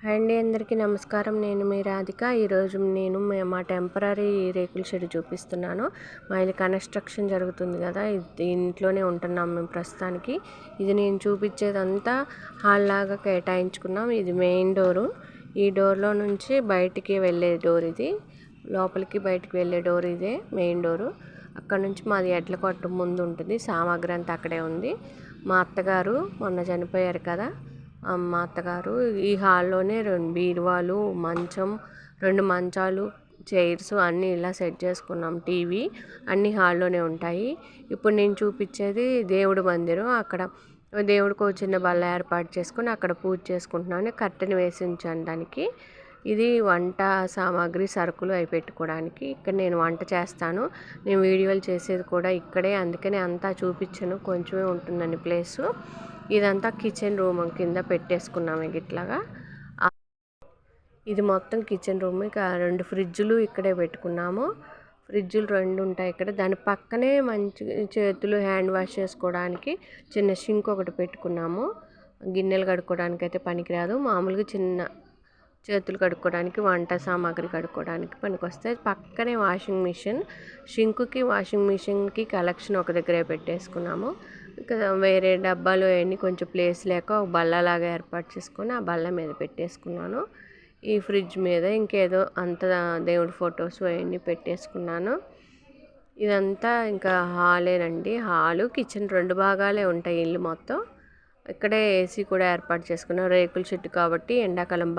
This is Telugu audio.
హాయ్ అండి, అందరికీ నమస్కారం. నేను మీ రాధిక. ఈరోజు నేను మా టెంపరరీ రేకుల షెడ్ చూపిస్తున్నాను. మా ఇల్లు కన్స్ట్రక్షన్ జరుగుతుంది కదా, ఇంట్లోనే ఉంటున్నాం మేము ప్రస్తుతానికి. ఇది నేను చూపించేదంతా హాల్ లాగా కేటాయించుకున్నాం. ఇది మెయిన్ డోరు. ఈ డోర్లో నుంచి బయటికి వెళ్ళే డోర్ ఇది. లోపలికి బయటికి వెళ్ళే డోర్ ఇదే మెయిన్ డోరు. అక్కడ నుంచి మాది ఎడ్ల కొట్టు ముందు ఉంటుంది. సామాగ్రి అంతా అక్కడే ఉంది. మా అత్తగారు మొన్న చనిపోయారు కదా, మా అత్తగారు ఈ హాల్లోనే 2 బీరువాలు, మంచం, 2 మంచాలు, చైర్స్ అన్నీ ఇలా సెట్ చేసుకున్నాం. టీవీ అన్నీ హాల్లోనే ఉంటాయి. ఇప్పుడు నేను చూపించేది దేవుడి మందిరం. అక్కడ దేవుడికి ఒక చిన్న బల్ల ఏర్పాటు చేసుకుని అక్కడ పూజ చేసుకుంటున్నాను. కర్టెన్ వేసి ఉంచాను దానికి. ఇది వంట సామాగ్రి, సరుకులు అవి పెట్టుకోవడానికి. ఇక్కడ నేను వంట చేస్తాను. నేను వీడియోలు చేసేది కూడా ఇక్కడే, అందుకని అంతా చూపించను, కొంచెమే ఉంటుందని ప్లేసు. ఇదంతా కిచెన్ రూమ్ కింద పెట్టేసుకున్నాము ఇట్లాగా. ఇది మొత్తం కిచెన్ రూమ్. ఇక 2 ఫ్రిడ్జులు ఇక్కడే పెట్టుకున్నాము. ఫ్రిడ్జులు 2 ఉంటాయి ఇక్కడ. దాని పక్కనే మంచి చేతులు హ్యాండ్ వాష్ చేసుకోవడానికి చిన్న షింక్ ఒకటి పెట్టుకున్నాము. గిన్నెలు కడుక్కోవడానికి అయితే పనికిరాదు, మామూలుగా చిన్న చేతులు కడుక్కోవడానికి, వంట సామాగ్రి కడుక్కోవడానికి పనికొస్తాయి. పక్కనే వాషింగ్ మిషన్. షింకుకి వాషింగ్ మిషన్కి కలెక్షన్ ఒక దగ్గరే పెట్టేసుకున్నాము. ఇక వేరే డబ్బాలు అవన్నీ కొంచెం ప్లేస్ లేక ఒక బల్లలాగా ఏర్పాటు చేసుకొని ఆ బల్ల మీద పెట్టేసుకున్నాను. ఈ ఫ్రిడ్జ్ మీద ఇంకేదో అంత దేవుడి ఫొటోస్ అవన్నీ పెట్టేసుకున్నాను. ఇదంతా ఇంకా హాలేనండి. హాలు, కిచెన్ 2 భాగాలే ఉంటాయి ఇల్లు మొత్తం. ఇక్కడే ఏసీ కూడా ఏర్పాటు చేసుకున్నాం. రేకుల షెడ్ కాబట్టి ఎండాకాలం